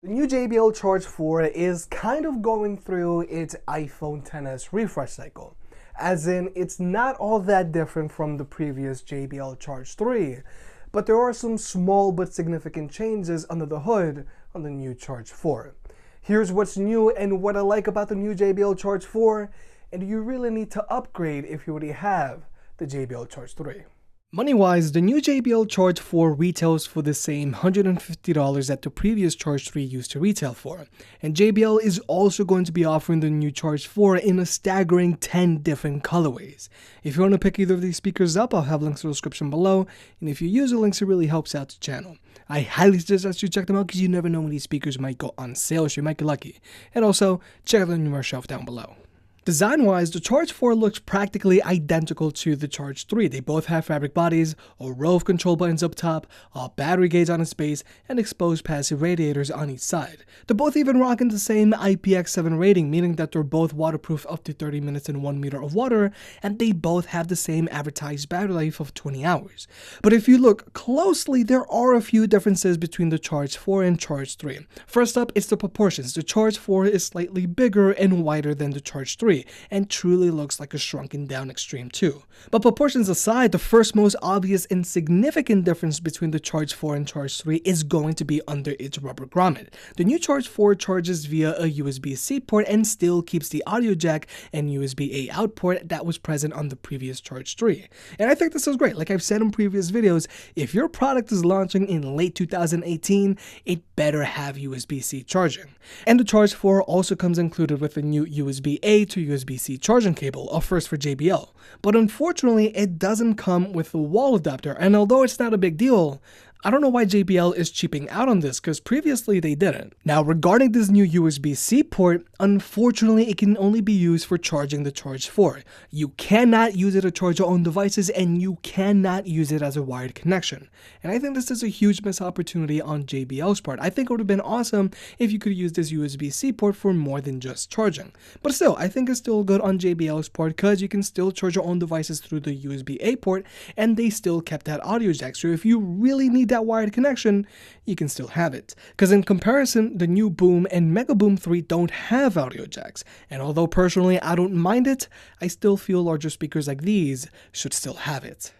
The new JBL Charge 4 is kind of going through its iPhone XS refresh cycle, as in it's not all that different from the previous JBL Charge 3, but there are some small but significant changes under the hood on the new Charge 4. Here's what's new and what I like about the new JBL Charge 4, and do you really need to upgrade if you already have the JBL Charge 3? Money-wise, the new JBL Charge 4 retails for the same $150 that the previous Charge 3 used to retail for. And JBL is also going to be offering the new Charge 4 in a staggering 10 different colorways. If you want to pick either of these speakers up, I'll have links in the description below, and if you use the links, it really helps out the channel. I highly suggest you check them out because you never know when these speakers might go on sale, so you might get lucky. And also, check out the numeric shelf down below. Design-wise, the Charge 4 looks practically identical to the Charge 3. They both have fabric bodies, a row of control buttons up top, a battery gauge on its base, and exposed passive radiators on each side. They're both even rocking the same IPX7 rating, meaning that they're both waterproof up to 30 minutes in 1 meter of water, and they both have the same advertised battery life of 20 hours. But if you look closely, there are a few differences between the Charge 4 and Charge 3. First up, it's the proportions. The Charge 4 is slightly bigger and wider than the Charge 3. And truly looks like a shrunken down Extreme 2. But proportions aside, the first most obvious and significant difference between the Charge 4 and Charge 3 is going to be under its rubber grommet. The new Charge 4 charges via a USB-C port and still keeps the audio jack and USB-A out port that was present on the previous Charge 3. And I think this is great. Like I've said in previous videos, if your product is launching in late 2018, it better have USB-C charging. And the Charge 4 also comes included with a new USB-A to USB-C charging cable, a first for JBL. But unfortunately, it doesn't come with a wall adapter, and although it's not a big deal, I don't know why JBL is cheaping out on this, because previously they didn't. Now, regarding this new USB-C port, unfortunately it can only be used for charging the Charge 4. You cannot use it to charge your own devices, and you cannot use it as a wired connection. And I think this is a huge missed opportunity on JBL's part. I think it would have been awesome if you could use this USB-C port for more than just charging. But still, I think it's still good on JBL's part because you can still charge your own devices through the USB-A port, and they still kept that audio jack. So if you really need that wired connection, you can still have it. Because in comparison, the new Boom and Mega Boom 3 don't have audio jacks. And although personally I don't mind it, I still feel larger speakers like these should still have it.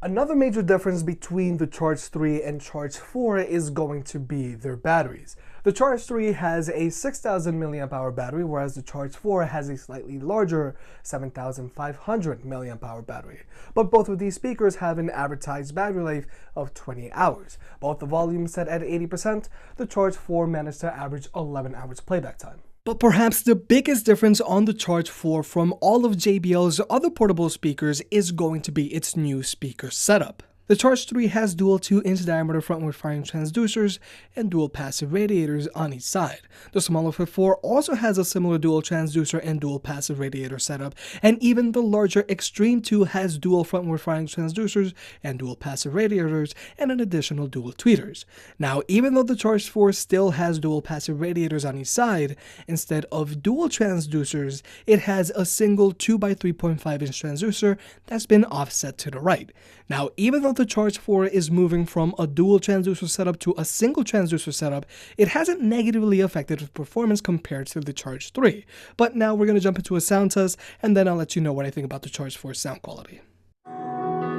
Another major difference between the Charge 3 and Charge 4 is going to be their batteries. The Charge 3 has a 6,000 mAh battery, whereas the Charge 4 has a slightly larger 7,500 mAh battery. But both of these speakers have an advertised battery life of 20 hours. Both the volume set at 80%, the Charge 4 managed to average 11 hours playback time. But perhaps the biggest difference on the Charge 4 from all of JBL's other portable speakers is going to be its new speaker setup. The Charge 3 has dual 2-inch diameter frontward firing transducers and dual passive radiators on each side. The smaller Fit 4 also has a similar dual transducer and dual passive radiator setup, and even the larger Extreme 2 has dual frontward firing transducers and dual passive radiators and an additional dual tweeters. Now, even though the Charge 4 still has dual passive radiators on each side, instead of dual transducers, it has a single 2x3.5-inch transducer that's been offset to the right. Now, even though the Charge 4 is moving from a dual transducer setup to a single transducer setup, it hasn't negatively affected its performance compared to the Charge 3. But now we're going to jump into a sound test, and then I'll let you know what I think about the Charge 4 sound quality. Although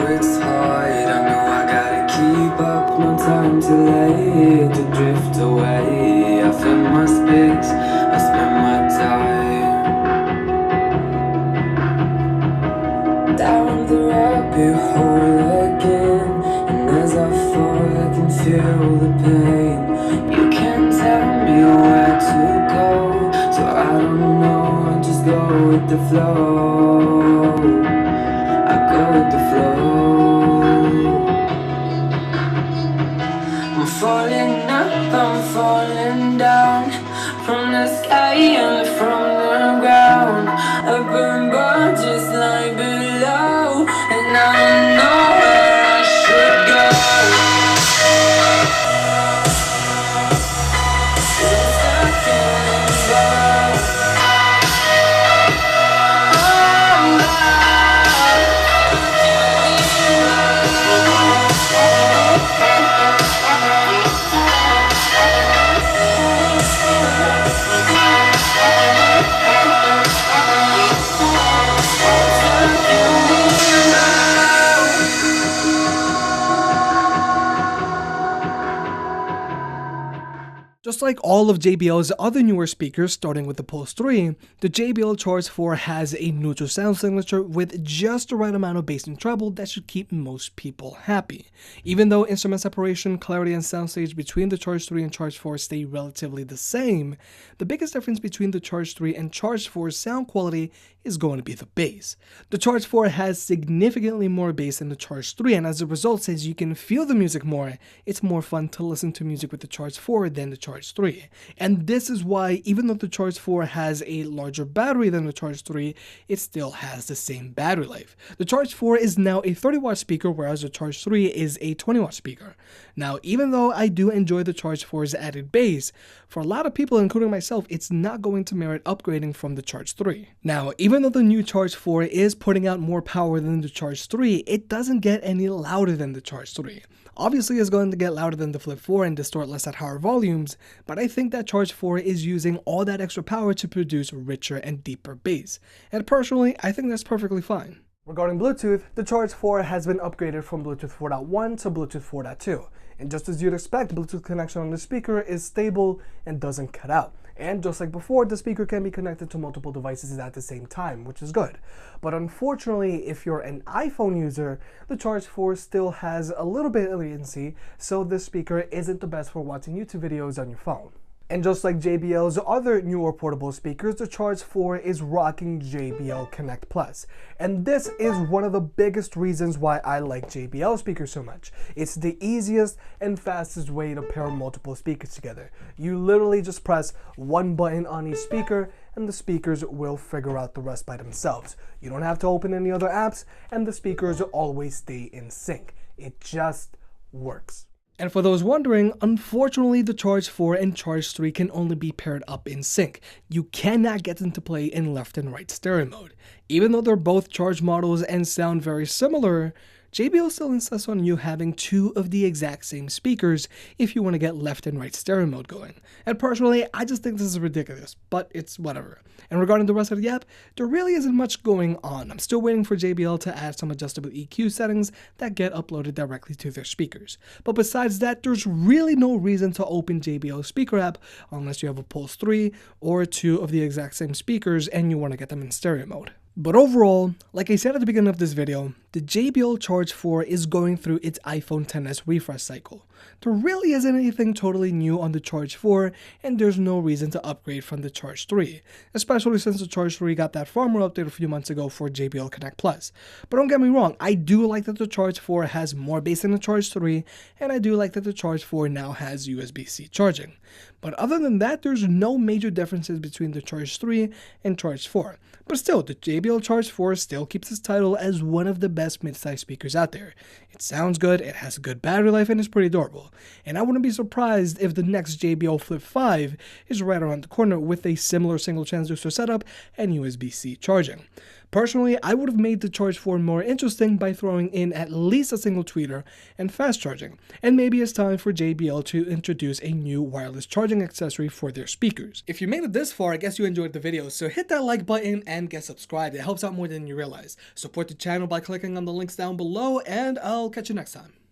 it's hard, I know I gotta keep up, no time to late to drift away. I fill my space, I spend my time down the rabbit hole again, and as I fall I can feel the pain. You can't tell me where to go, so I don't know, I just go with the flow. I go with the flow. I'm falling up, I'm falling down, from the sky and from the ground. Up above just like below, and I don't know where I should go. I'm stuck in limbo. Oh, Just like all of JBL's other newer speakers, starting with the Pulse 3, the JBL Charge 4 has a neutral sound signature with just the right amount of bass and treble that should keep most people happy. Even though instrument separation, clarity, and soundstage between the Charge 3 and Charge 4 stay relatively the same, the biggest difference between the Charge 3 and Charge 4's sound quality is going to be the bass. The Charge 4 has significantly more bass than the Charge 3, and as a result, since you can feel the music more, it's more fun to listen to music with the Charge 4 than the Charge 3. And this is why, even though the Charge 4 has a larger battery than the Charge 3, it still has the same battery life. The Charge 4 is now a 30-watt speaker, whereas the Charge 3 is a 20-watt speaker. Now, even though I do enjoy the Charge 4's added bass, for a lot of people, including myself, it's not going to merit upgrading from the Charge 3. Now, even though the new Charge 4 is putting out more power than the Charge 3, it doesn't get any louder than the Charge 3. Obviously, it's going to get louder than the Flip 4 and distort less at higher volumes, but I think that Charge 4 is using all that extra power to produce richer and deeper bass. And personally, I think that's perfectly fine. Regarding Bluetooth, the Charge 4 has been upgraded from Bluetooth 4.1 to Bluetooth 4.2. And just as you'd expect, Bluetooth connection on the speaker is stable and doesn't cut out. And just like before, the speaker can be connected to multiple devices at the same time, which is good. But unfortunately, if you're an iPhone user, the Charge 4 still has a little bit of latency, so this speaker isn't the best for watching YouTube videos on your phone. And just like JBL's other newer portable speakers, the Charge 4 is rocking JBL Connect Plus. And this is one of the biggest reasons why I like JBL speakers so much. It's the easiest and fastest way to pair multiple speakers together. You literally just press one button on each speaker and the speakers will figure out the rest by themselves. You don't have to open any other apps and the speakers always stay in sync. It just works. And for those wondering, unfortunately the Charge 4 and Charge 3 can only be paired up in sync. You cannot get them to play in left and right stereo mode. Even though they're both Charge models and sound very similar, JBL still insists on you having two of the exact same speakers if you want to get left and right stereo mode going. And personally, I just think this is ridiculous, but it's whatever. And regarding the rest of the app, there really isn't much going on. I'm still waiting for JBL to add some adjustable EQ settings that get uploaded directly to their speakers. But besides that, there's really no reason to open JBL speaker app unless you have a Pulse 3 or two of the exact same speakers and you want to get them in stereo mode. But overall, like I said at the beginning of this video, the JBL Charge 4 is going through its iPhone XS refresh cycle. There really isn't anything totally new on the Charge 4, and there's no reason to upgrade from the Charge 3, especially since the Charge 3 got that firmware update a few months ago for JBL Connect Plus. But don't get me wrong, I do like that the Charge 4 has more bass than the Charge 3, and I do like that the Charge 4 now has USB-C charging. But other than that, there's no major differences between the Charge 3 and Charge 4. But still, the JBL Charge 4 still keeps its title as one of the best mid-size speakers out there. It sounds good, it has a good battery life, and it's pretty durable. And I wouldn't be surprised if the next JBL Flip 5 is right around the corner with a similar single transistor setup and USB-C charging. Personally, I would have made the Charge 4 more interesting by throwing in at least a single tweeter and fast charging, and maybe it's time for JBL to introduce a new wireless charging accessory for their speakers. If you made it this far, I guess you enjoyed the video, so hit that like button and get subscribed. It helps out more than you realize. Support the channel by clicking on the links down below, and I'll catch you next time.